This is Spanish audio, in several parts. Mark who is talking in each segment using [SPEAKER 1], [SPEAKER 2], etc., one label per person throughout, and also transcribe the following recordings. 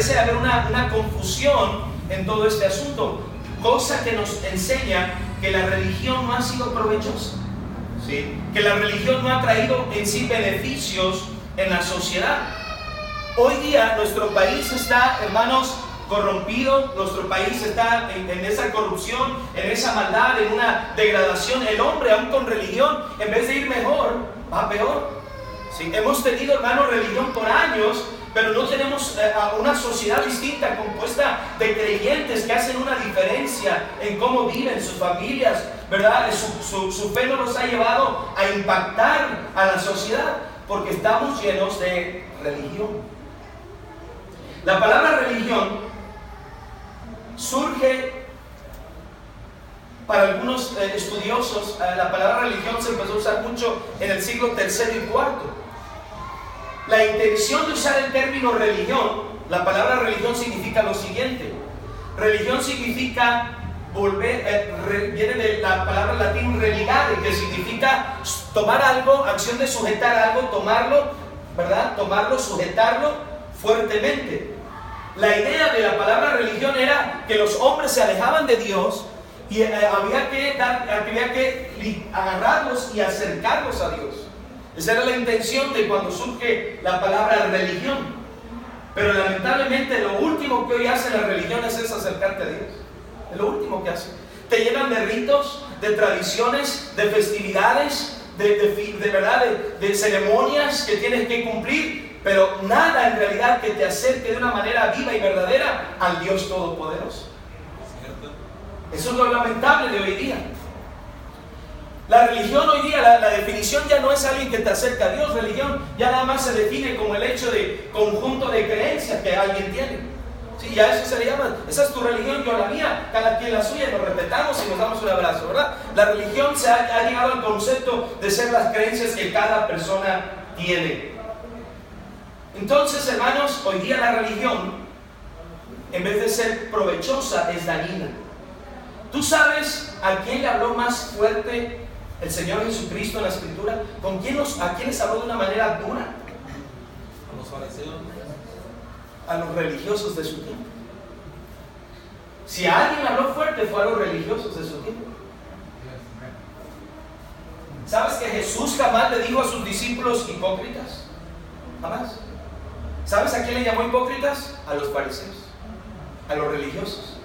[SPEAKER 1] parece haber una confusión en todo este asunto, cosa que nos enseña que la religión no ha sido provechosa, ¿sí? Que la religión no ha traído en sí beneficios en la sociedad. Hoy día nuestro país está, hermanos, corrompido, nuestro país está en esa corrupción, en esa maldad, en una degradación. El hombre, aún con religión, en vez de ir mejor, va peor. ¿Sí? Hemos tenido, hermanos, religión por años, pero no tenemos una sociedad distinta, compuesta de creyentes que hacen una diferencia en cómo viven sus familias, ¿verdad? Su fe no nos ha llevado a impactar a la sociedad, porque estamos llenos de religión. La palabra religión surge, para algunos estudiosos, la palabra religión se empezó a usar mucho en el siglo III y IV. La intención de usar el término religión, la palabra religión significa lo siguiente. Religión significa viene de la palabra latín religare, que significa tomar algo, acción de sujetar algo, tomarlo, ¿verdad? Tomarlo, sujetarlo fuertemente. La idea de la palabra religión era que los hombres se alejaban de Dios y había que agarrarlos y acercarlos a Dios. Esa era la intención de cuando surge la palabra religión. Pero lamentablemente lo último que hoy hacen las religiones es acercarte a Dios. Es lo último que hacen. Te llenan de ritos, de tradiciones, de festividades, de ceremonias que tienes que cumplir, pero nada en realidad que te acerque de una manera viva y verdadera al Dios Todopoderoso. Eso es lo lamentable de hoy día. La religión hoy día, la definición ya no es alguien que te acerca a Dios. Religión ya nada más se define como el hecho de conjunto de creencias que alguien tiene. Sí, ya eso se le llama, esa es tu religión, yo la mía, cada quien la suya, nos respetamos y nos damos un abrazo, ¿verdad? La religión ha llegado al concepto de ser las creencias que cada persona tiene. Entonces, hermanos, hoy día la religión, en vez de ser provechosa, es dañina. ¿Tú sabes a quién le habló más fuerte el Señor Jesucristo en la Escritura? ¿A quién les habló de una manera dura?
[SPEAKER 2] A los fariseos.
[SPEAKER 1] A los religiosos de su tiempo. Si a alguien habló fuerte, fue a los religiosos de su tiempo. ¿Sabes que Jesús jamás le dijo a sus discípulos hipócritas? Jamás. ¿Sabes a quién le llamó hipócritas? A los fariseos, a los religiosos.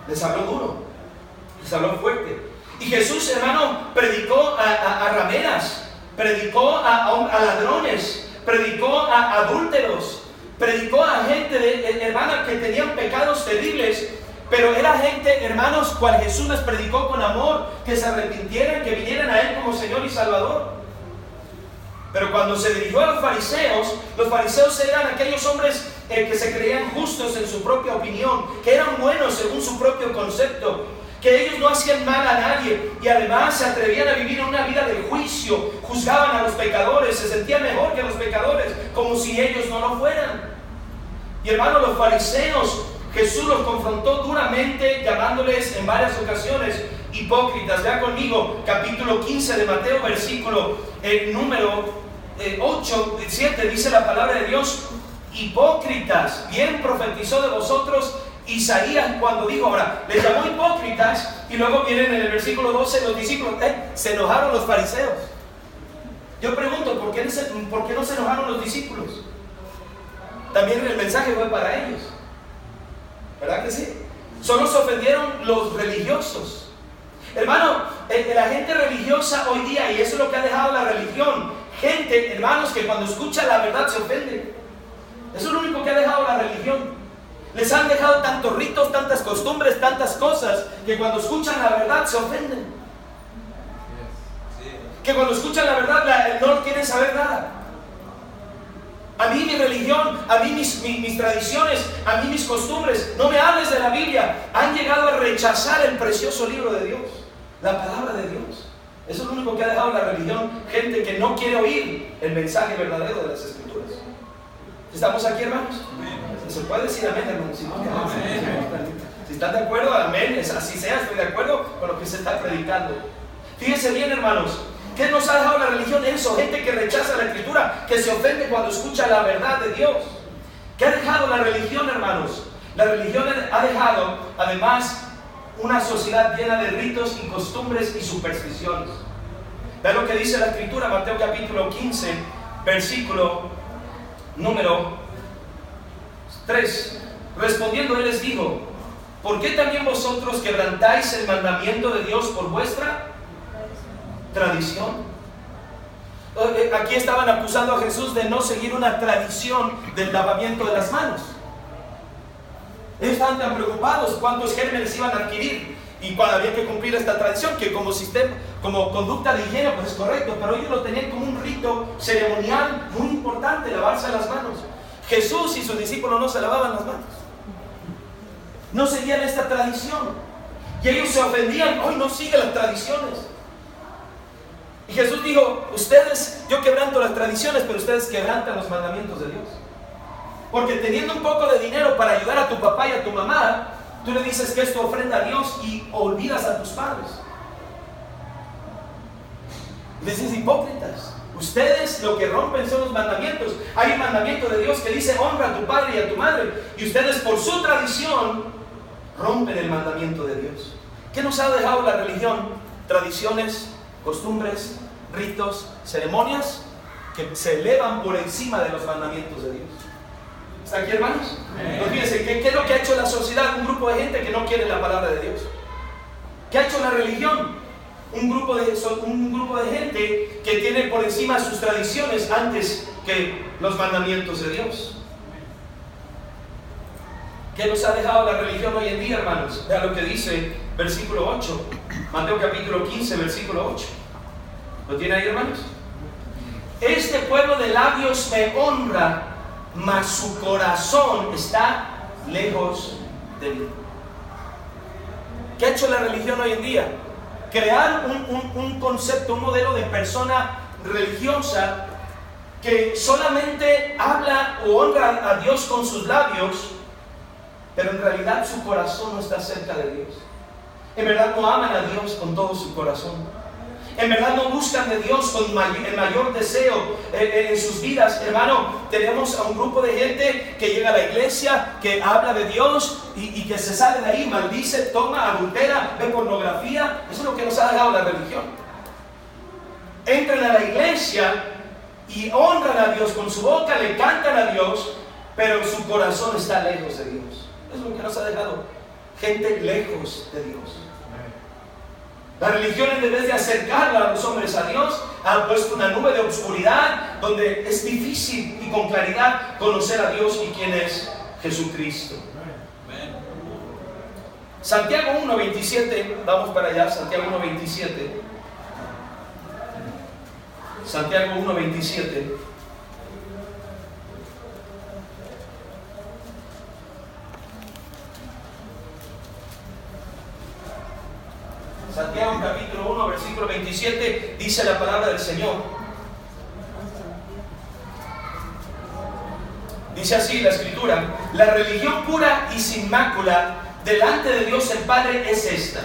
[SPEAKER 1] Les habló duro, les habló fuerte. Y Jesús, hermano, predicó a rameras, predicó a ladrones, predicó a adúlteros, predicó a gente, hermana, que tenían pecados terribles, pero era gente, hermanos, cual Jesús les predicó con amor, que se arrepintieran, que vinieran a Él como Señor y Salvador. Pero cuando se dirigió a los fariseos eran aquellos hombres que se creían justos en su propia opinión, que eran buenos según su propio concepto, que ellos no hacían mal a nadie y además se atrevían a vivir una vida de juicio, juzgaban a los pecadores, se sentían mejor que los pecadores, como si ellos no lo fueran. Y hermanos, los fariseos, Jesús los confrontó duramente, llamándoles en varias ocasiones hipócritas. Vean conmigo, capítulo 15 de Mateo, versículo número 7, dice la palabra de Dios: hipócritas, bien profetizó de vosotros Isaías cuando dijo. Ahora, les llamó hipócritas y luego vienen en el versículo 12 los discípulos, se enojaron los fariseos. Yo pregunto, ¿por qué no se enojaron los discípulos? También el mensaje fue para ellos, ¿verdad que sí? Solo se ofendieron los religiosos. Hermano, la gente religiosa hoy día, y eso es lo que ha dejado la religión, gente, hermanos, que cuando escucha la verdad se ofende. Eso es lo único que ha dejado la religión. Les han dejado tantos ritos, tantas costumbres, tantas cosas, que cuando escuchan la verdad se ofenden. Que cuando escuchan la verdad no quieren saber nada. A mí mi religión, a mí mis tradiciones, a mí mis costumbres, no me hables de la Biblia. Han llegado a rechazar el precioso libro de Dios, la palabra de Dios. Eso es lo único que ha dejado la religión. Gente que no quiere oír el mensaje verdadero de las Escrituras. ¿Estamos aquí, hermanos? ¿Se puede decir amén, hermanos? Si están de acuerdo, amén, así sea, estoy de acuerdo con lo que se está predicando. Fíjense bien, hermanos, ¿qué nos ha dejado la religión? Eso, gente que rechaza la Escritura, que se ofende cuando escucha la verdad de Dios. ¿Qué ha dejado la religión, hermanos? La religión ha dejado, además, una sociedad llena de ritos y costumbres y supersticiones. Vean lo que dice la Escritura, Mateo capítulo 15, versículo número 3. Respondiendo, Él les dijo: ¿por qué también vosotros quebrantáis el mandamiento de Dios por vuestra tradición? Aquí estaban acusando a Jesús de no seguir una tradición del lavamiento de las manos. Ellos estaban tan preocupados cuántos gérmenes iban a adquirir y cuando había que cumplir esta tradición, que como sistema, como conducta de higiene, pues es correcto, pero ellos lo tenían como un rito ceremonial muy importante, lavarse las manos. Jesús y sus discípulos no se lavaban las manos, no seguían esta tradición, y ellos se ofendían: hoy no siguen las tradiciones. Y Jesús dijo: ustedes, yo quebranto las tradiciones, pero ustedes quebrantan los mandamientos de Dios. Porque teniendo un poco de dinero para ayudar a tu papá y a tu mamá, tú le dices que es tu ofrenda a Dios y olvidas a tus padres. Les dices: hipócritas, ustedes lo que rompen son los mandamientos. Hay un mandamiento de Dios que dice: honra a tu padre y a tu madre, y ustedes por su tradición rompen el mandamiento de Dios. ¿Qué nos ha dejado la religión? Tradiciones, costumbres, ritos, ceremonias que se elevan por encima de los mandamientos de Dios. ¿Está aquí, hermanos? Pues fíjense, ¿qué es lo que ha hecho la sociedad? Un grupo de gente que no quiere la palabra de Dios. ¿Qué ha hecho la religión? Un grupo de gente que tiene por encima sus tradiciones antes que los mandamientos de Dios. ¿Qué nos ha dejado la religión hoy en día, hermanos? Vean lo que dice versículo 8, Mateo capítulo 15, versículo 8. ¿Lo tiene ahí, hermanos? Este pueblo de labios me honra, mas su corazón está lejos de mí. ¿Qué ha hecho la religión hoy en día? Crear un concepto, un modelo de persona religiosa que solamente habla o honra a Dios con sus labios, pero en realidad su corazón no está cerca de Dios. En verdad no aman a Dios con todo su corazón. En verdad no buscan de Dios con el mayor deseo en sus vidas. Hermano, tenemos a un grupo de gente que llega a la iglesia, que habla de Dios y que se sale de ahí, maldice, toma, adultera, ve pornografía. Eso es lo que nos ha dejado la religión. Entran a la iglesia y honran a Dios con su boca, le cantan a Dios, pero su corazón está lejos de Dios. Eso es lo que nos ha dejado gente lejos de Dios. La religión, en vez de acercarla a los hombres a Dios, ha puesto una nube de oscuridad donde es difícil y con claridad conocer a Dios y quién es Jesucristo. Santiago 1:27, vamos para allá, Santiago 1:27. Santiago 1:27. Santiago capítulo 1, versículo 27, dice la palabra del Señor. Dice así la Escritura: la religión pura y sin mácula delante de Dios el Padre es esta: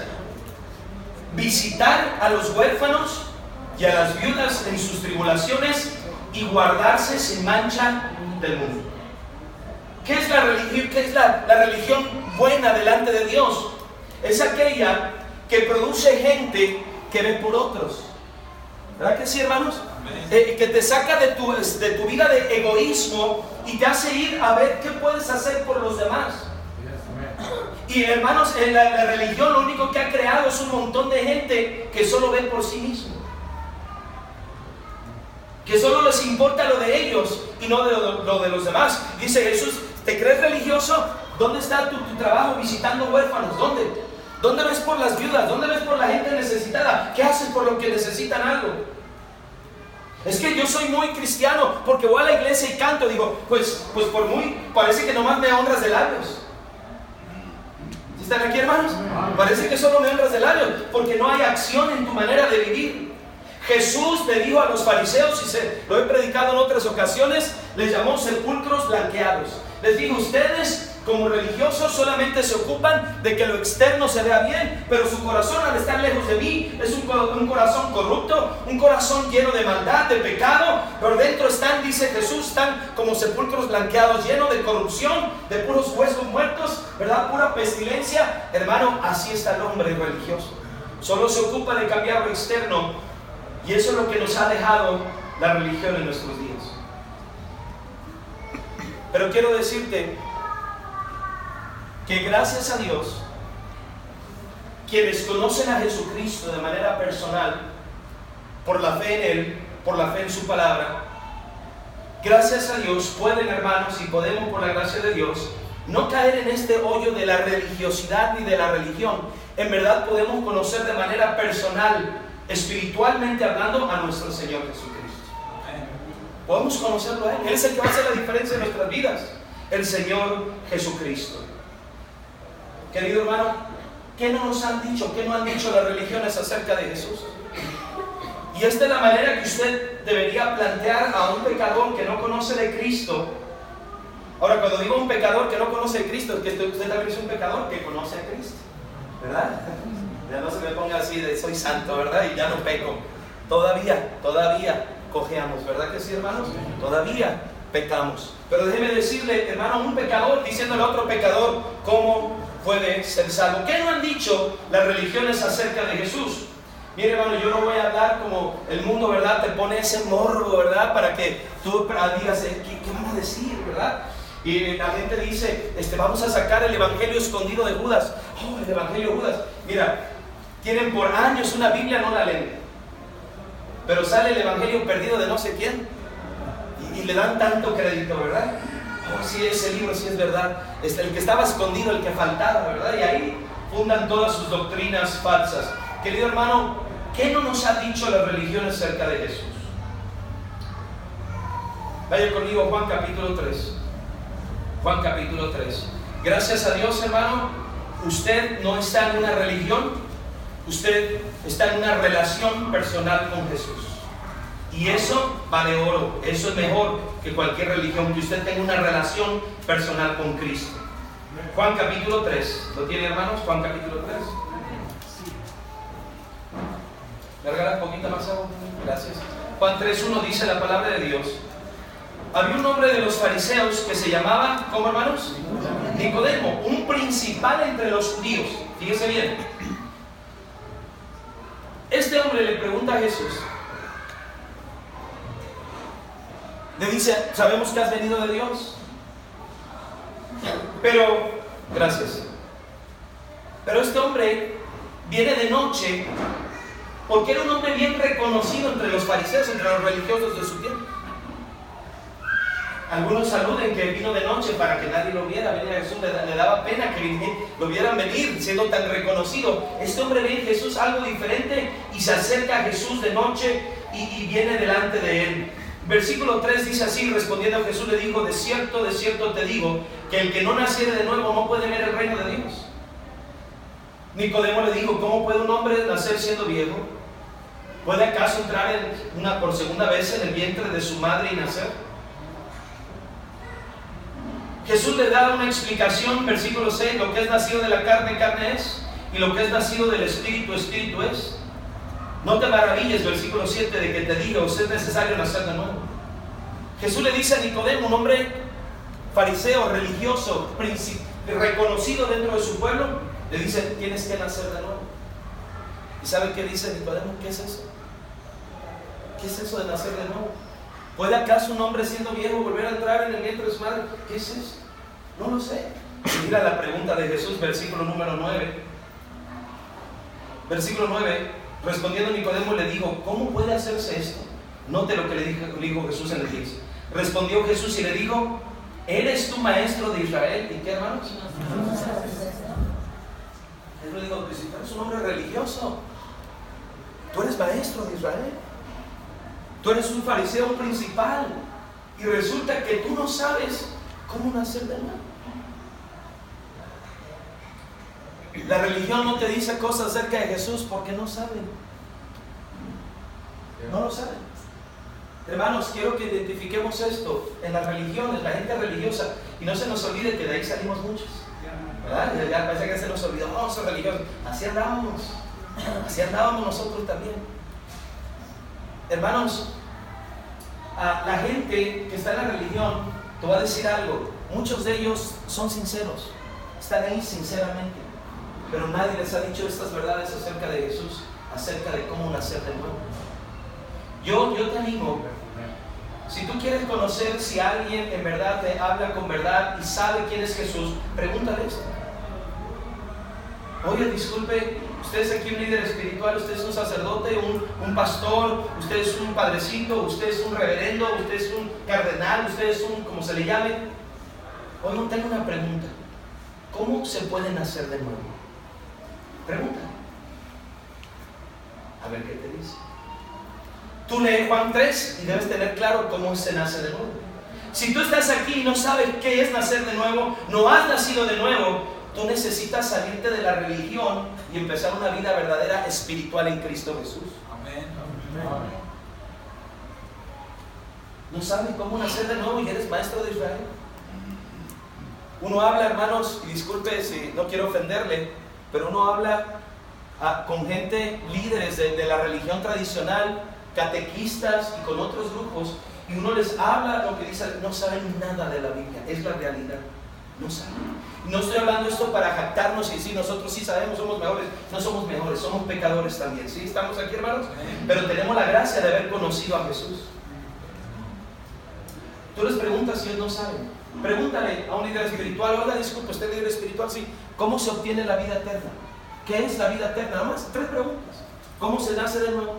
[SPEAKER 1] visitar a los huérfanos y a las viudas en sus tribulaciones y guardarse sin mancha del mundo. ¿Qué es la religión? ¿Qué es la religión buena delante de Dios? Es aquella que produce gente que ve por otros. ¿Verdad que sí, hermanos? Que te saca de tu vida de egoísmo y te hace ir a ver qué puedes hacer por los demás. Y hermanos, en la religión lo único que ha creado es un montón de gente que solo ve por sí mismo, que solo les importa lo de ellos y no lo de los demás. Dice Jesús: ¿te crees religioso? ¿Dónde está tu trabajo visitando huérfanos? ¿Dónde ves por las viudas? ¿Dónde ves por la gente necesitada? ¿Qué haces por los que necesitan algo? Es que yo soy muy cristiano porque voy a la iglesia y canto. Digo, pues por muy, parece que nomás me honras de labios. ¿Sí están aquí, hermanos? Parece que solo me honras de labios porque no hay acción en tu manera de vivir. Jesús le dijo a los fariseos, y lo he predicado en otras ocasiones, les llamó sepulcros blanqueados. Les dijo, ustedes como religiosos solamente se ocupan de que lo externo se vea bien, pero su corazón al estar lejos de mí es un corazón corrupto, un corazón lleno de maldad, de pecado. Por dentro están, dice Jesús, están como sepulcros blanqueados, llenos de corrupción, de puros huesos muertos, ¿verdad? Pura pestilencia. Hermano, así está el hombre religioso. Solo se ocupa de cambiar lo externo, y eso es lo que nos ha dejado la religión en nuestros días. Pero quiero decirte que gracias a Dios, quienes conocen a Jesucristo de manera personal, por la fe en Él, por la fe en su palabra, gracias a Dios pueden, hermanos, y podemos por la gracia de Dios, no caer en este hoyo de la religiosidad ni de la religión. En verdad podemos conocer de manera personal, espiritualmente hablando, a nuestro Señor Jesucristo. Podemos conocerlo a Él. Él es el que va a hacer la diferencia en nuestras vidas, el Señor Jesucristo. Querido hermano, ¿qué no nos han dicho? ¿Qué no han dicho las religiones acerca de Jesús? Y esta es la manera que usted debería plantear a un pecador que no conoce de Cristo. Ahora, cuando digo un pecador que no conoce de Cristo, es que usted también es un pecador que conoce a Cristo, ¿verdad? Ya no se me ponga así de soy santo, ¿verdad? Y ya no peco. Todavía cojeamos, ¿verdad que sí, hermanos? Todavía pecamos. Pero déjeme decirle, hermano, un pecador diciéndole a otro pecador cómo puede ser salvo. ¿Qué no han dicho las religiones acerca de Jesús? Mire, hermano, yo no voy a hablar como el mundo, ¿verdad? Te pone ese morbo, ¿verdad? Para que tú digas, ¿qué van a decir, verdad? Y la gente dice, vamos a sacar el evangelio escondido de Judas. Oh, el evangelio de Judas. Mira, tienen por años una Biblia, no la leen, pero sale el evangelio perdido de no sé quién y le dan tanto crédito, ¿verdad? Oh, sí, ese libro sí es verdad, el que estaba escondido, el que faltaba, ¿verdad? Y ahí fundan todas sus doctrinas falsas. Querido hermano, ¿qué no nos ha dicho las religiones acerca de Jesús? Vaya conmigo, Juan capítulo 3. Juan capítulo 3. Gracias a Dios, hermano, usted no está en una religión, usted está en una relación personal con Jesús. Y eso vale oro, eso es mejor que cualquier religión, que usted tenga una relación personal con Cristo. Juan capítulo 3, ¿lo tiene, hermanos? Juan capítulo 3. ¿Me regalas poquita más agua? Gracias. Juan 3:1 dice la palabra de Dios. Había un hombre de los fariseos que se llamaba, ¿cómo, hermanos? Nicodemo, un principal entre los judíos. Fíjese bien. Este hombre le pregunta a Jesús, le dice, sabemos que has venido de Dios, pero, gracias, pero este hombre viene de noche porque era un hombre bien reconocido entre los fariseos, entre los religiosos de su tiempo. Algunos saluden que vino de noche para que nadie lo viera. Venía Jesús, le daba pena que lo vieran venir siendo tan reconocido. Este hombre ve en Jesús algo diferente y se acerca a Jesús de noche y viene delante de él. Versículo 3 dice así, respondiendo Jesús le dijo, de cierto te digo, que el que no naciere de nuevo no puede ver el reino de Dios. Nicodemo le dijo, ¿cómo puede un hombre nacer siendo viejo? ¿Puede acaso entrar por segunda vez en el vientre de su madre y nacer? Jesús le da una explicación, versículo 6, lo que es nacido de la carne, carne es, y lo que es nacido del Espíritu, Espíritu es. No te maravilles, versículo 7, de que te diga, os es necesario nacer de nuevo. Jesús le dice a Nicodemo, un hombre fariseo, religioso, reconocido dentro de su pueblo, le dice, tienes que nacer de nuevo. ¿Y sabe qué dice Nicodemo? ¿Qué es eso? ¿Qué es eso de nacer de nuevo? ¿Puede acaso un hombre siendo viejo volver a entrar en el vientre de su madre? ¿Qué es eso? No lo sé. Mira la pregunta de Jesús, versículo número 9. Versículo 9, respondiendo Nicodemo le dijo, ¿cómo puede hacerse esto? Note lo que le dijo Jesús en el 10. Respondió Jesús y le dijo, ¿eres tú maestro de Israel? ¿Y qué, hermanos? Él le dijo, pues si tú eres un hombre religioso, tú eres maestro de Israel. Tú eres un fariseo principal y resulta que tú no sabes cómo nacer de nuevo. La religión no te dice cosas acerca de Jesús porque no saben. No lo saben. Hermanos, quiero que identifiquemos esto en las religiones, la gente religiosa, y no se nos olvide que de ahí salimos muchos, ¿verdad? Ya parece que se nos olvidó, no, somos religiosos. Así andábamos nosotros también. Hermanos, la gente que está en la religión, te voy a decir algo, muchos de ellos son sinceros, están ahí sinceramente, pero nadie les ha dicho estas verdades acerca de Jesús, acerca de cómo nacer de nuevo. Yo te animo, si tú quieres conocer si alguien en verdad te habla con verdad y sabe quién es Jesús, pregúntale esto. Oye, disculpe, usted es aquí un líder espiritual, usted es un sacerdote, un pastor, usted es un padrecito, usted es un reverendo, usted es un cardenal, usted es un, como se le llame. Oye, tengo una pregunta. ¿Cómo se puede nacer de nuevo? Pregúntale. A ver qué te dice. Tú lees Juan 3 y debes tener claro cómo se nace de nuevo. Si tú estás aquí y no sabes qué es nacer de nuevo, no has nacido de nuevo, tú necesitas salirte de la religión y empezar una vida verdadera espiritual en Cristo Jesús.
[SPEAKER 2] Amén.
[SPEAKER 1] ¿No sabes cómo nacer de nuevo y eres maestro de Israel? Uno habla, hermanos, y disculpe si no quiero ofenderle, pero uno habla con gente, líderes de la religión tradicional, catequistas y con otros grupos, y uno les habla lo que dice, no saben nada de la Biblia, es la realidad, no saben. No estoy hablando esto para jactarnos y decir nosotros sí sabemos, somos mejores. No somos mejores, somos pecadores también. ¿Sí? ¿Estamos aquí, hermanos? Pero tenemos la gracia de haber conocido a Jesús. Tú les preguntas si ellos no saben. Pregúntale a un líder espiritual, oiga, disculpe, usted es líder espiritual, sí. ¿Cómo se obtiene la vida eterna? ¿Qué es la vida eterna? Nada más 3 preguntas. ¿Cómo se nace de nuevo?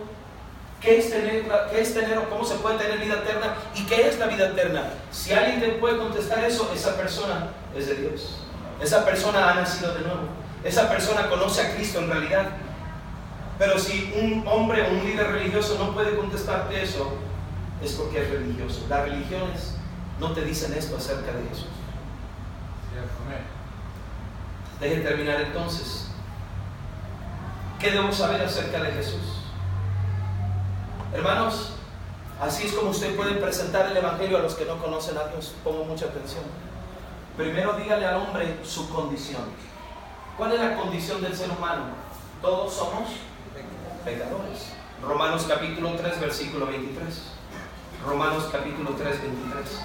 [SPEAKER 1] ¿Qué es tener o cómo se puede tener vida eterna? ¿Y qué es la vida eterna? Si alguien te puede contestar eso, esa persona es de Dios. Esa persona ha nacido de nuevo. Esa persona conoce a Cristo en realidad. Pero si un hombre o un líder religioso no puede contestarte eso, es porque es religioso. Las religiones no te dicen esto acerca de Jesús. Deje terminar entonces. ¿Qué debo saber acerca de Jesús? Hermanos, así es como usted puede presentar el Evangelio a los que no conocen a Dios. Pongo mucha atención. Primero dígale al hombre su condición. ¿Cuál es la condición del ser humano? Todos somos pecadores. Romanos capítulo 3, versículo 23. Romanos capítulo 3, 23.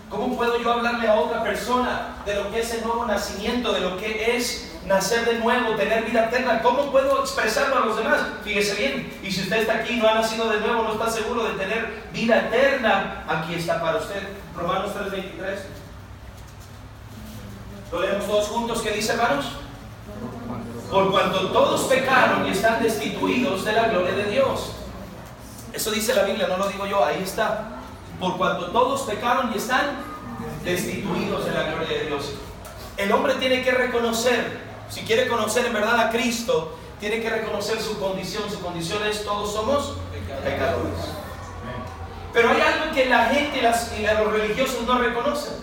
[SPEAKER 1] ¿Cómo puedo yo hablarle a otra persona de lo que es el nuevo nacimiento, de lo que es nacer de nuevo, tener vida eterna? ¿Cómo puedo expresarlo a los demás? Fíjese bien, y si usted está aquí y no ha nacido de nuevo, no está seguro de tener vida eterna, aquí está para usted. Romanos 3:23. ¿Lo leemos todos juntos? ¿Qué dice, hermanos? Por cuanto todos pecaron y están destituidos de la gloria de Dios. Eso dice la Biblia, no lo digo yo, ahí está. Por cuanto todos pecaron y están destituidos de la gloria de Dios. El hombre tiene que reconocer, si quiere conocer en verdad a Cristo, tiene que reconocer su condición. Su condición es: todos somos pecadores. Pero hay algo que la gente y los religiosos no reconocen.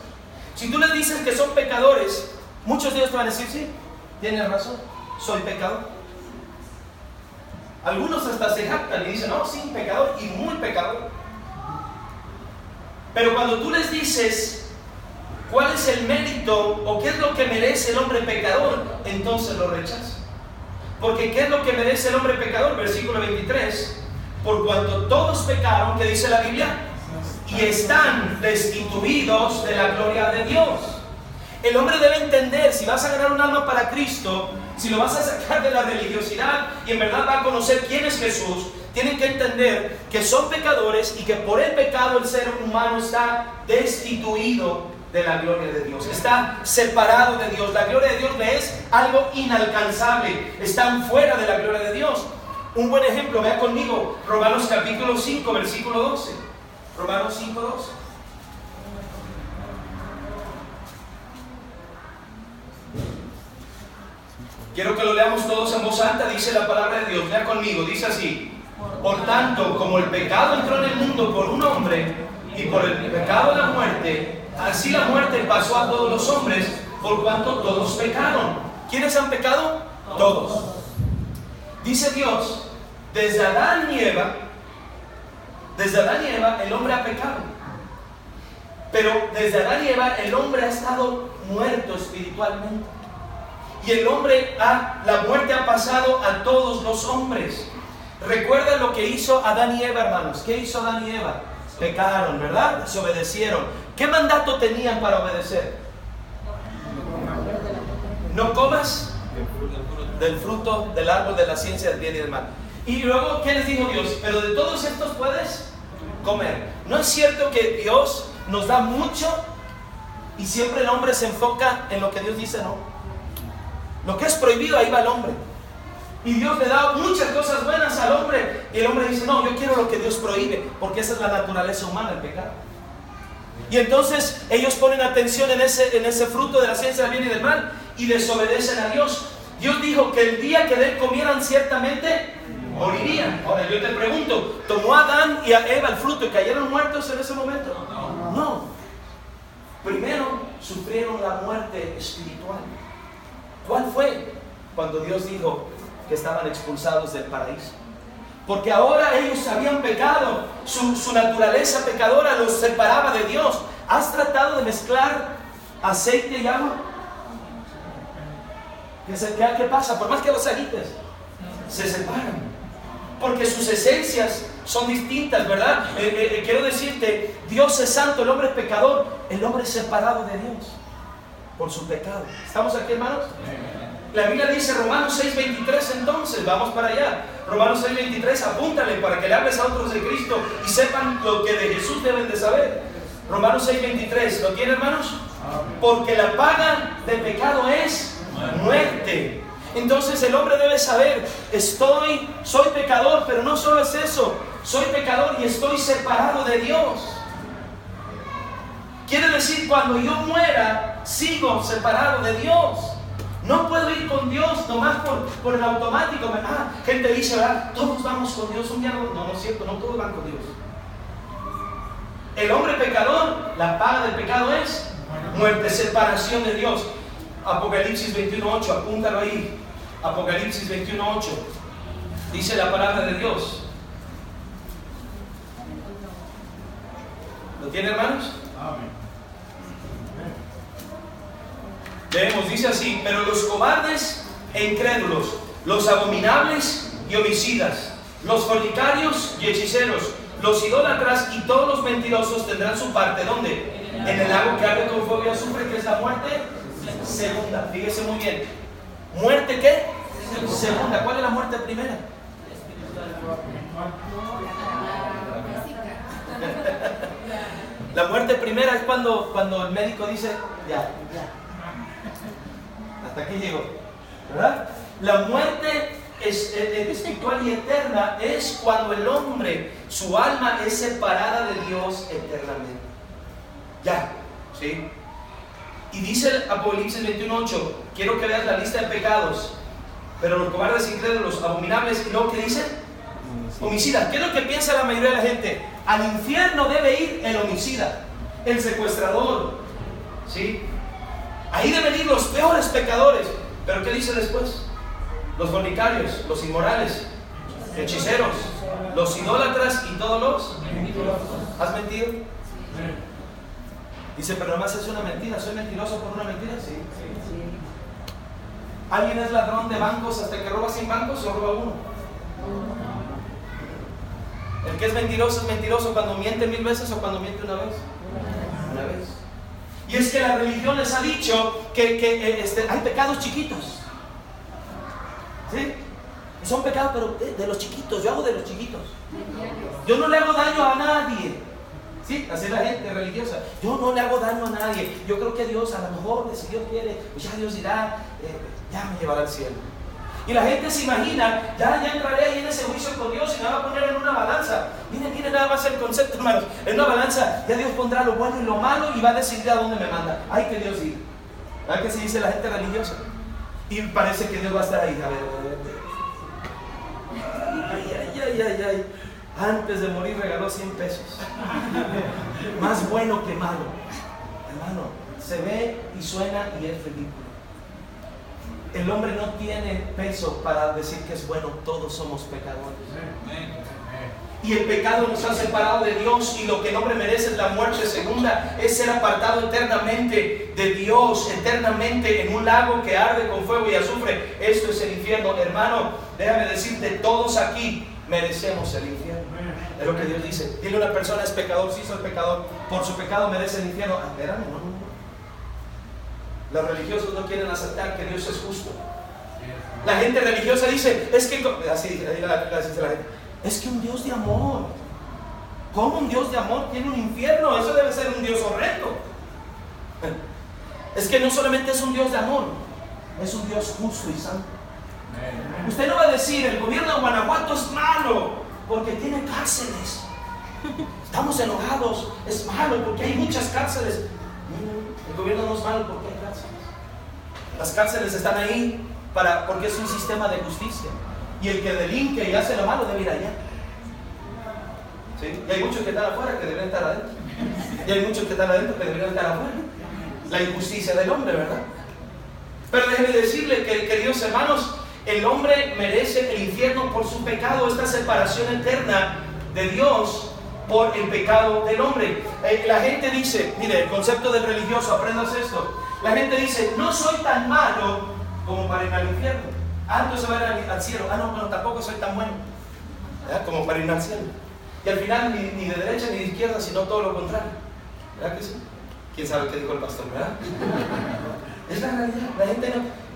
[SPEAKER 1] Si tú les dices que son pecadores, muchos de ellos te van a decir: sí, tienes razón, soy pecador. Algunos hasta se jactan y dicen: no, sí, pecador, y muy pecador. Pero cuando tú les dices cuál es el mérito o qué es lo que merece el hombre pecador, entonces lo rechazan. Porque ¿qué es lo que merece el hombre pecador? Versículo 23. Por cuanto todos pecaron, ¿qué dice la Biblia? Y están destituidos de la gloria de Dios. El hombre debe entender, si vas a ganar un alma para Cristo, si lo vas a sacar de la religiosidad y en verdad va a conocer quién es Jesús, tienen que entender que son pecadores y que por el pecado el ser humano está destituido de la gloria de Dios, está separado de Dios. La gloria de Dios le es algo inalcanzable, están fuera de la gloria de Dios. Un buen ejemplo, vea conmigo Romanos capítulo 5, versículo 12. Romanos 5, 12. Quiero que lo leamos todos en voz alta. Dice la palabra de Dios, vea conmigo, dice así: por tanto, como el pecado entró en el mundo por un hombre, y por el pecado la muerte, así la muerte pasó a todos los hombres, por cuanto todos pecaron. ¿Quiénes han pecado? Todos. Dice Dios Desde Adán y Eva, el hombre ha pecado. Pero desde Adán y Eva el hombre ha estado muerto espiritualmente. Y la muerte ha pasado a todos los hombres. Recuerda lo que hizo Adán y Eva, hermanos. ¿Qué hizo Adán y Eva? Pecaron, ¿verdad? Desobedecieron. ¿Qué mandato tenían para obedecer? No comas del fruto del árbol de la ciencia del bien y del mal. Y luego, ¿qué les dijo Dios? Pero de todos estos puedes comer. ¿No es cierto que Dios nos da mucho y siempre el hombre se enfoca en lo que Dios dice no? Lo que es prohibido, ahí va el hombre. Y Dios le da muchas cosas buenas al hombre. Y el hombre dice, no, yo quiero lo que Dios prohíbe, porque esa es la naturaleza humana, el pecado. Y entonces ellos ponen atención en ese fruto de la ciencia del bien y del mal y desobedecen a Dios. Dios dijo que el día que de él comieran ciertamente morirían. Ahora yo te pregunto, ¿tomó a Adán y a Eva el fruto y cayeron muertos en ese momento? No. Primero sufrieron la muerte espiritual. ¿Cuál fue? Cuando Dios dijo que estaban expulsados del paraíso. Porque ahora ellos habían pecado. Su naturaleza pecadora los separaba de Dios. ¿Has tratado de mezclar aceite y agua? ¿Qué pasa? Por más que los agites, se separan. Porque sus esencias son distintas, ¿verdad? Quiero decirte, Dios es santo, el hombre es pecador. El hombre es separado de Dios por su pecado. ¿Estamos aquí, hermanos? La Biblia dice Romanos 6:23, entonces, vamos para allá. Romanos 6:23, apúntale para que le hables a otros de Cristo y sepan lo que de Jesús deben de saber. Romanos 6:23, ¿lo tiene, hermanos? Porque la paga del pecado es muerte. Entonces el hombre debe saber, soy pecador, pero no solo es eso, soy pecador y estoy separado de Dios. Quiere decir, cuando yo muera, sigo separado de Dios. No puedo ir con Dios nomás por el automático. Gente dice, ¿verdad? Todos vamos con Dios un día. No es cierto, no todos van con Dios. El hombre pecador, la paga del pecado es muerte, separación de Dios. Apocalipsis 21:8, apúntalo ahí. Apocalipsis 21:8. Dice la palabra de Dios. ¿Lo tiene, hermanos? Amén. Leemos, dice así: pero los cobardes e incrédulos, los abominables y homicidas, los fornicarios y hechiceros, los idólatras y todos los mentirosos tendrán su parte, ¿dónde? En el lago que arde con fuego y azufre, que es la muerte segunda. Fíjese muy bien. ¿Muerte qué? Segunda. ¿Cuál es la muerte primera? La muerte primera es cuando el médico dice, ya. Hasta aquí llegó, ¿verdad? La muerte espiritual y eterna es cuando el hombre, su alma es separada de Dios eternamente. Ya, ¿sí? Y dice el Apocalipsis 21:8, quiero que veas la lista de pecados, pero los cobardes, incrédulos, abominables, y luego ¿qué dice? Homicidas. ¿Qué es lo que piensa la mayoría de la gente? Al infierno debe ir el homicida, el secuestrador, ¿sí? Ahí deben ir los peores pecadores. ¿Pero qué dice después? Los fornicarios, los inmorales, hechiceros, los idólatras y todos los mentirosos. ¿Has mentido? Dice, pero nomás es una mentira. ¿Soy mentiroso por una mentira? Sí. ¿Alguien es ladrón de bancos hasta que roba 100 bancos o roba uno? El que es mentiroso cuando miente 1000 veces o cuando miente una vez. Una vez. Y es que la religión les ha dicho que hay pecados chiquitos. ¿Sí? Son pecados, pero de los chiquitos. Yo hago de los chiquitos. Yo no le hago daño a nadie. ¿Sí? Así es la gente religiosa. Yo no le hago daño a nadie. Yo creo que Dios, a lo mejor, si Dios quiere, pues ya Dios dirá, ya me llevará al cielo. Y la gente se imagina, ya entraré ahí en ese juicio con Dios y me va a poner en una balanza. Miren nada más el concepto, hermanos. En una balanza, ya Dios pondrá lo bueno y lo malo y va a decidir a dónde me manda. Ay, que Dios diga. ¿Verdad que se dice la gente religiosa? Y parece que Dios va a estar ahí. A ver. Ay. Antes de morir regaló 100 pesos. Más bueno que malo. Hermano, se ve y suena y es ridículo. el hombre no tiene peso para decir que es bueno. Todos somos pecadores. Y el pecado nos ha separado de Dios, y lo que el hombre merece es la muerte segunda, es ser apartado eternamente de Dios, eternamente en un lago que arde con fuego y azufre. Esto es el infierno. Hermano, déjame decirte, todos aquí merecemos el infierno. Es lo que Dios dice. Dile a una persona: es pecador. Sí, soy pecador. Por su pecado merece el infierno. Espérame, no. Los religiosos no quieren aceptar que Dios es justo. La gente religiosa dice: es que, así dice la gente, es que un Dios de amor. ¿Cómo un Dios de amor tiene un infierno? Eso debe ser un Dios horrendo. Es que no solamente es un Dios de amor, es un Dios justo y santo. Usted no va a decir: el gobierno de Guanajuato es malo porque tiene cárceles. Estamos enojados, es malo porque hay muchas cárceles. El gobierno no es malo porque hay cárceles. Las cárceles están ahí porque es un sistema de justicia. Y el que delinque y hace lo malo debe ir allá. ¿Sí? Y hay muchos que están afuera que deberían estar adentro. Y hay muchos que están adentro que deberían estar afuera. La injusticia del hombre, ¿verdad? Pero déjenme decirle que, queridos hermanos, el hombre merece el infierno por su pecado, esta separación eterna de Dios por el pecado del hombre. La gente dice, mire, el concepto del religioso, aprendas esto. La gente dice: no soy tan malo como para ir al infierno. Entonces se va a ir al cielo. No, bueno, tampoco soy tan bueno, ¿verdad?, como para ir al cielo. Y al final ni de derecha ni de izquierda, sino todo lo contrario. ¿Verdad que sí? ¿Quién sabe qué dijo el pastor, verdad? Es la realidad. La gente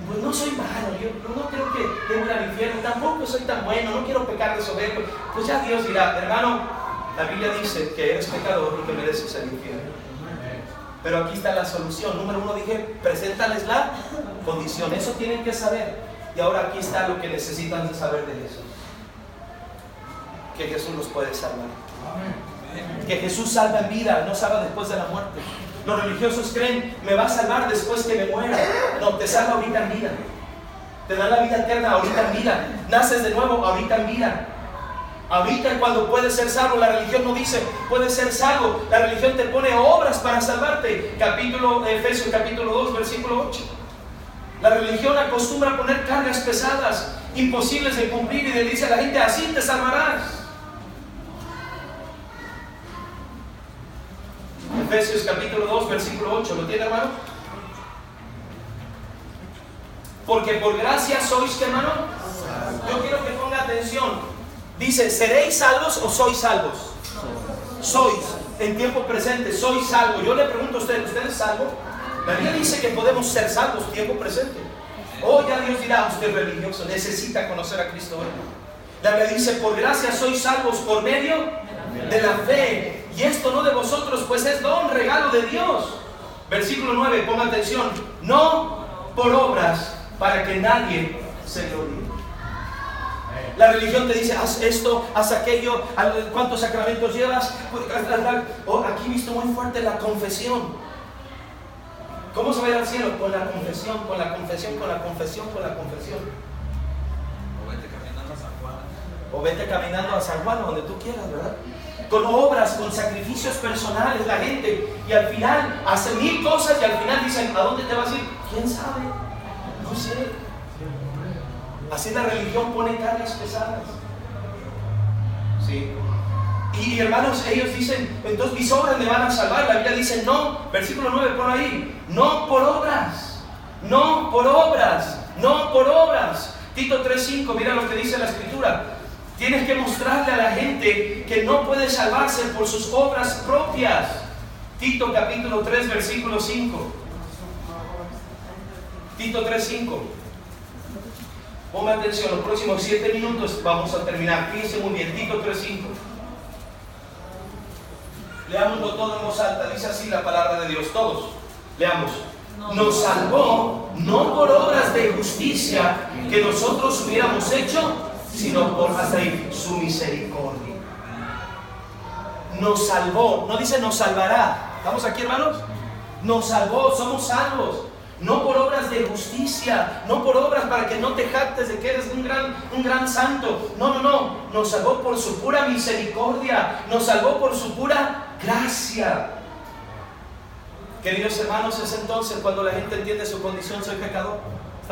[SPEAKER 1] pues no soy malo, yo no creo que tengo que ir al infierno, tampoco soy tan bueno, no quiero pecar de soberbio. Pues ya Dios dirá: hermano, la Biblia dice que eres pecador y que mereces el infierno. Pero aquí está la solución. Número uno, dije: preséntales la condición. Eso tienen que saber. Y ahora aquí está lo que necesitan de saber de Jesús: que Jesús los puede salvar. Que Jesús salva en vida, no salva después de la muerte. Los religiosos creen: me va a salvar después que me muera. No, te salva ahorita en vida. Te da la vida eterna ahorita en vida. Naces de nuevo ahorita en vida. Ahorita, cuando puedes ser salvo. La religión no dice puedes ser salvo. La religión te pone obras para salvarte. Efesios capítulo 2, versículo 8. La religión acostumbra a poner cargas pesadas, imposibles de cumplir, y le dice a la gente: así te salvarás. Efesios capítulo 2, versículo 8. ¿Lo tiene, hermano? Porque por gracia sois, ¿qué, hermano? Yo quiero que ponga atención. Dice: ¿seréis salvos o sois salvos? Sois, en tiempo presente, sois salvos. Yo le pregunto a usted: ¿usted es salvo? La Biblia dice que podemos ser salvos, tiempo presente. Ya Dios dirá: usted es religioso, necesita conocer a Cristo hoy. La Biblia dice: por gracia sois salvos por medio de la fe. Y esto no de vosotros, pues es don, regalo de Dios. Versículo 9, ponga atención: no por obras, para que nadie se gloríe. La religión te dice: haz esto, haz aquello, ¿cuántos sacramentos llevas? Aquí he visto muy fuerte la confesión. ¿Cómo se va a ir al cielo? Con la confesión, con la confesión, con la confesión, con la confesión.
[SPEAKER 2] O vete caminando a San Juan.
[SPEAKER 1] O vete caminando a San Juan, donde tú quieras, ¿verdad? Con obras, con sacrificios personales, la gente. Y al final hace 1000 cosas y al final dicen: ¿a dónde te vas a ir? ¿Quién sabe? No sé. Así la religión pone cargas pesadas. Sí. Y hermanos, ellos dicen: entonces mis obras me van a salvar. La Biblia dice: no. Versículo 9, pon ahí: no por obras, no por obras, no por obras. Tito 3:5, mira lo que dice la Escritura: tienes que mostrarle a la gente que no puede salvarse por sus obras propias. Tito capítulo 3, versículo 5. Tito 3:5. Ponga atención, los próximos 7 minutos vamos a terminar. Fíjense muy bien, Tito 3:5. Leámoslo todo en voz alta. Dice así la palabra de Dios. Todos, leamos: nos salvó no por obras de justicia que nosotros hubiéramos hecho, sino por, hasta ahí, su misericordia. Nos salvó, no dice nos salvará. ¿Estamos aquí, hermanos? Nos salvó, somos salvos. No por obras de justicia, no por obras para que no te jactes de que eres un gran santo. No. Nos salvó por su pura misericordia. Nos salvó por su pura gracia. Queridos hermanos, es entonces cuando la gente entiende su condición: soy pecador.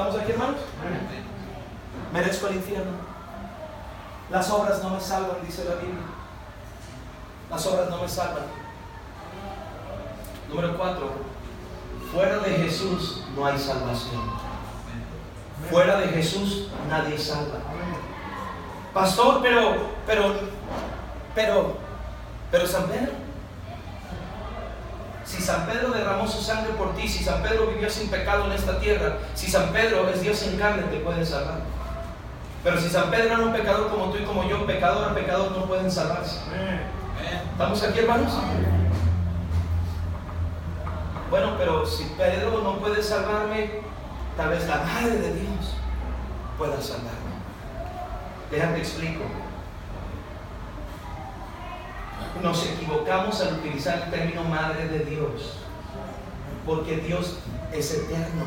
[SPEAKER 1] ¿Estamos aquí, hermanos? Merezco el infierno. Las obras no me salvan, dice la Biblia. Las obras no me salvan. Número 4. Fuera de Jesús no hay salvación. Fuera de Jesús nadie salva. Pastor, pero San Pedro. Si San Pedro derramó su sangre por ti, si San Pedro vivió sin pecado en esta tierra, si San Pedro es Dios en carne, te puede salvar. Pero si San Pedro era un pecador como tú y como yo, pecador a pecador no pueden salvarse. ¿Estamos aquí, hermanos? Bueno, pero si Pedro no puede salvarme, tal vez la madre de Dios pueda salvarme. Déjame explico. Nos equivocamos al utilizar el término madre de Dios, porque Dios es eterno.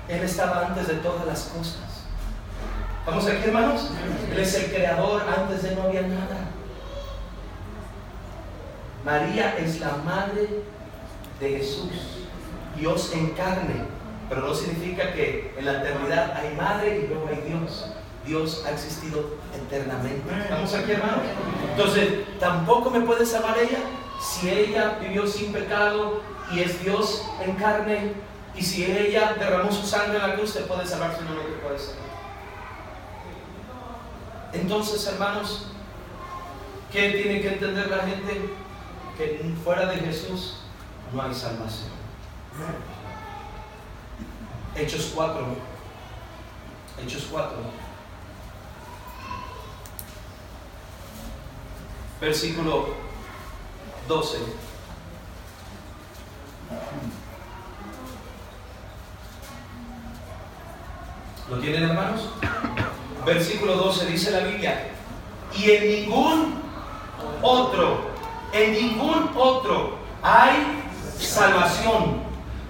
[SPEAKER 1] Él estaba antes de todas las cosas. ¿Estamos aquí, hermanos? Él es el creador, antes de él no había nada. María es la madre de Jesús, Dios en carne, pero no significa que en la eternidad hay madre y luego hay Dios. Dios ha existido eternamente. ¿Estamos aquí, hermanos? Entonces, tampoco me puede salvar ella si ella vivió sin pecado y es Dios en carne, y si ella derramó su sangre en la cruz, te puede salvar, si no, no te puede salvar. Entonces, hermanos, ¿qué tiene que entender la gente? Que fuera de Jesús no hay salvación. Hechos 4. Versículo 12. ¿Lo tienen, hermanos? Versículo 12 dice la Biblia: y en ningún otro hay salvación,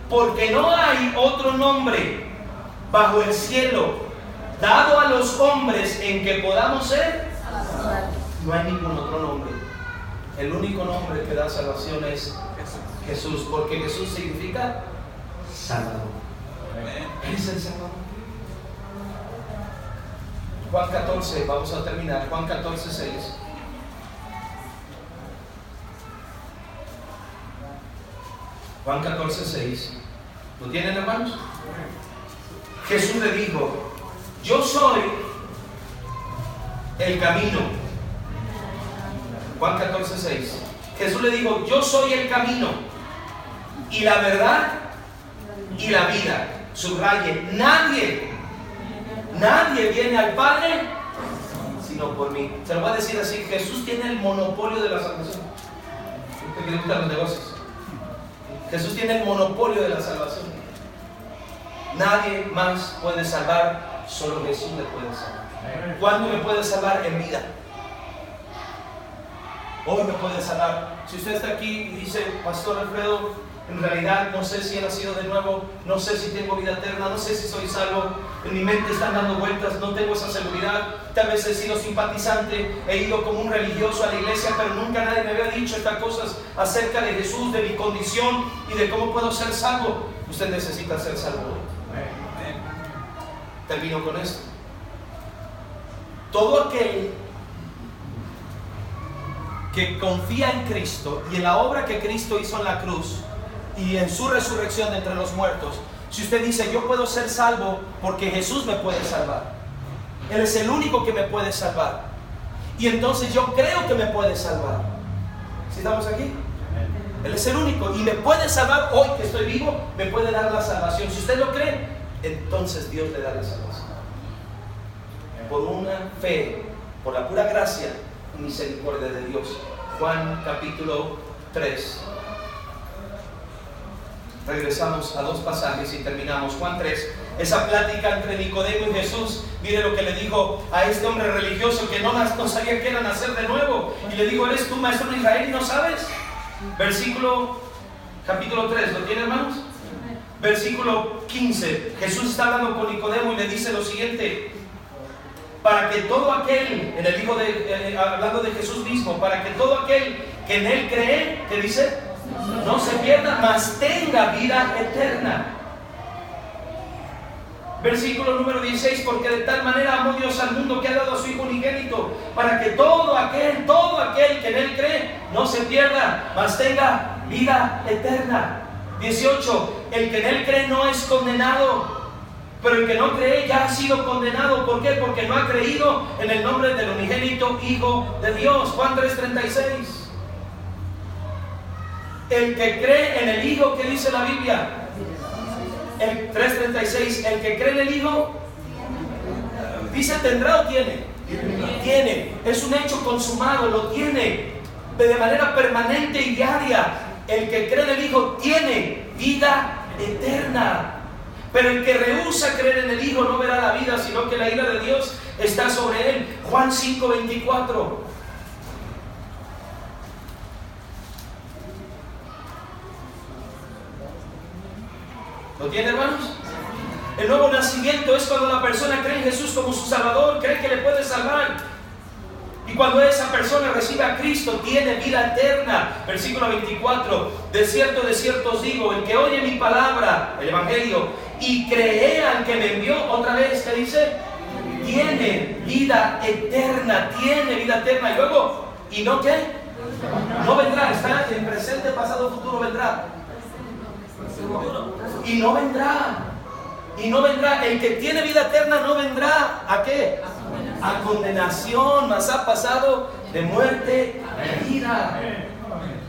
[SPEAKER 1] porque no hay otro nombre bajo el cielo dado a los hombres en que podamos ser. No hay ningún otro nombre. El único nombre que da salvación es Jesús, porque Jesús significa Salvador. Él es el Salvador. Juan 14, vamos a terminar. Juan 14, 6. Juan 14, 6. ¿Lo tienen, hermanos? Jesús le dijo: yo soy el camino. Juan 14, 6. Jesús le dijo: yo soy el camino y la verdad y la vida. Subraye: nadie viene al Padre sino por mí. Se lo voy a decir así: Jesús tiene el monopolio de la salvación. ¿Usted que le gustan los negocios? Jesús tiene el monopolio de la salvación. Nadie más puede salvar, solo Jesús le puede salvar. ¿Cuándo me puede salvar? En vida. Hoy me puede salvar. Si usted está aquí y dice: Pastor Alfredo, en realidad no sé si he nacido de nuevo, no sé si tengo vida eterna, no sé si soy salvo, en mi mente están dando vueltas, no tengo esa seguridad, tal vez he sido simpatizante, he ido como un religioso a la iglesia, pero nunca nadie me había dicho estas cosas acerca de Jesús, de mi condición y de cómo puedo ser salvo. Usted necesita ser salvo hoy. Termino con esto. Todo aquel que confía en Cristo y en la obra que Cristo hizo en la cruz y en su resurrección de entre los muertos, si usted dice: yo puedo ser salvo porque Jesús me puede salvar, Él es el único que me puede salvar, y entonces yo creo que me puede salvar. ¿Sí estamos aquí? Él es el único y me puede salvar hoy que estoy vivo, me puede dar la salvación. Si usted lo cree, entonces Dios le da la salvación. Por una fe, por la pura gracia y misericordia de Dios. Juan capítulo 3. Regresamos a dos pasajes y terminamos. Juan 3, esa plática entre Nicodemo y Jesús. Mire lo que le dijo a este hombre religioso que no sabía que era nacer de nuevo. Y le dijo: ¿eres tú maestro de Israel y no sabes? Capítulo 3, ¿lo tiene, hermanos? Versículo 15. Jesús está hablando con Nicodemo y le dice lo siguiente: para que todo aquel, en el hijo hablando de Jesús mismo, para que todo aquel que en él cree, ¿qué dice? No se pierda, mas tenga vida eterna. Versículo número 16, porque de tal manera amó Dios al mundo que ha dado a su Hijo unigénito, para que todo aquel que en Él cree, no se pierda, mas tenga vida eterna. 18, el que en Él cree no es condenado, pero el que no cree ya ha sido condenado. ¿Por qué? Porque no ha creído en el nombre del unigénito Hijo de Dios. Juan 3:36. El que cree en el Hijo, ¿qué dice la Biblia? El 3:36, el que cree en el Hijo, dice tendrá o tiene. Tiene, es un hecho consumado, lo tiene de manera permanente y diaria. El que cree en el Hijo tiene vida eterna. Pero el que rehúsa creer en el Hijo no verá la vida, sino que la ira de Dios está sobre él. Juan 5:24. ¿Lo tiene, hermanos? El nuevo nacimiento es cuando la persona cree en Jesús como su Salvador, cree que le puede salvar. Y cuando esa persona recibe a Cristo, tiene vida eterna. Versículo 24. De cierto os digo, el que oye mi palabra, el Evangelio, y cree al que me envió, otra vez, ¿qué dice? Tiene vida eterna, tiene vida eterna. Y luego, ¿y no qué? No vendrá, está en presente, pasado, futuro, vendrá. Y no vendrá. Y no vendrá. El que tiene vida eterna no vendrá. ¿A qué? A condenación, mas ha pasado de muerte a vida.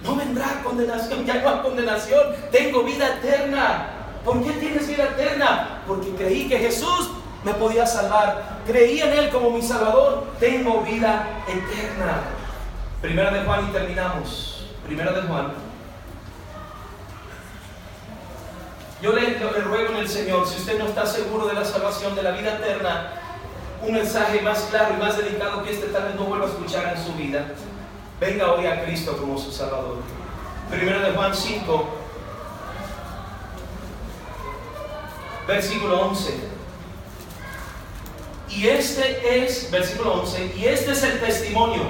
[SPEAKER 1] No vendrá a condenación, ya no hay condenación. Tengo vida eterna. ¿Por qué tienes vida eterna? Porque creí que Jesús me podía salvar. Creí en Él como mi Salvador. Tengo vida eterna. Primera de Juan y terminamos. Primera de Juan. Yo le ruego en el Señor, si usted no está seguro de la salvación, de la vida eterna, un mensaje más claro y más dedicado que este tal vez no vuelva a escuchar en su vida. Venga hoy a Cristo como su Salvador. Primero de Juan 5, versículo 11. Y este es, versículo 11, y este es el testimonio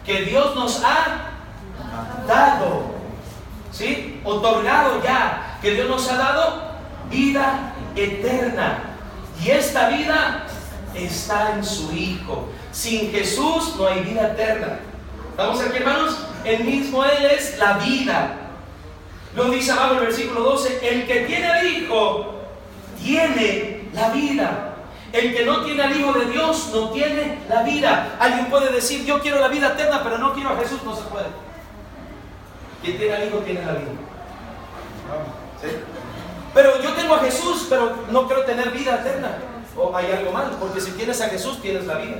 [SPEAKER 1] que Dios nos ha dado, ¿sí? Otorgado ya. Que Dios nos ha dado vida eterna. Y esta vida está en su Hijo. Sin Jesús no hay vida eterna. ¿Estamos aquí, hermanos? El mismo Él es la vida. Lo dice abajo el versículo 12. El que tiene al Hijo tiene la vida. El que no tiene al Hijo de Dios no tiene la vida. Alguien puede decir, yo quiero la vida eterna, pero no quiero a Jesús. No se puede. Quien tiene al Hijo tiene la vida. ¿Sí? Pero yo tengo a Jesús, pero no quiero tener vida eterna. O hay algo mal, porque si tienes a Jesús, tienes la vida.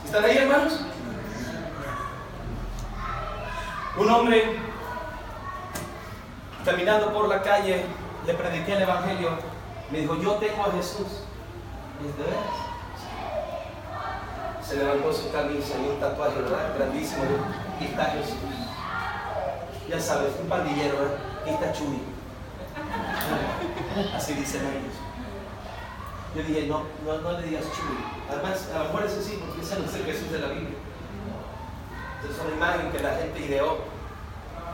[SPEAKER 1] ¿Están ahí, hermanos? Un hombre caminando por la calle, le prediqué el Evangelio, me dijo, yo tengo a Jesús. Y es de veras. Se levantó su camisa y un tatuaje, ¿verdad? Grandísimo. Aquí está Jesús. Ya sabes, un pandillero, ¿verdad? Aquí está Chuy. Así dicen ellos. Yo dije, no le digas Chuy. Además, a lo mejor ese sí, porque ese no es el Jesús de la Biblia. Es una imagen que la gente ideó.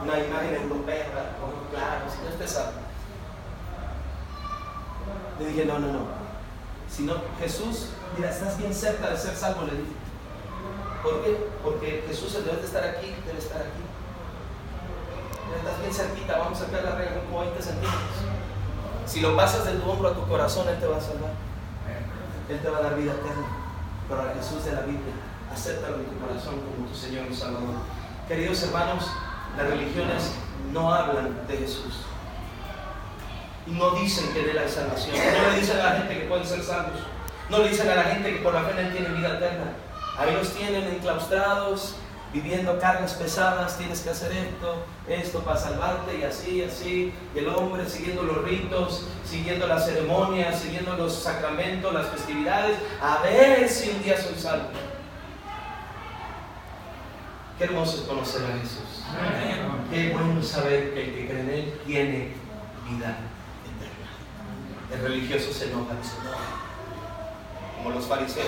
[SPEAKER 1] Una imagen europea, ¿verdad? Claro, si no usted sabe. Le dije, no. Si no, Jesús, mira, estás bien cerca de ser salvo, le dije. ¿Por qué? Porque Jesús, en vez de estar aquí, debe estar aquí. Estás bien cerquita, vamos a sacar la regla como 20 centímetros. Si lo pasas de tu hombro a tu corazón, Él te va a salvar. Él te va a dar vida eterna. Pero a Jesús de la Biblia, acéptalo en tu corazón como tu Señor y Salvador. Queridos hermanos, las religiones no hablan de Jesús. Y no dicen que de la salvación. No le dicen a la gente que pueden ser salvos. No le dicen a la gente que por la fe en Él tiene vida eterna. Ahí los tienen enclaustrados, viviendo cargas pesadas, tienes que hacer esto para salvarte, y así, y el hombre siguiendo los ritos, siguiendo las ceremonias, siguiendo los sacramentos, las festividades, a ver si un día soy salvo. Qué hermoso es conocer a Jesús. Qué bueno saber que el que cree en Él tiene vida eterna. El religioso se enoja, dice, no, como los fariseos.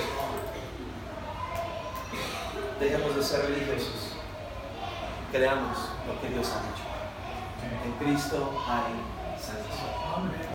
[SPEAKER 1] Dejemos de ser religiosos. Creamos lo que Dios ha dicho. En Cristo hay salvación.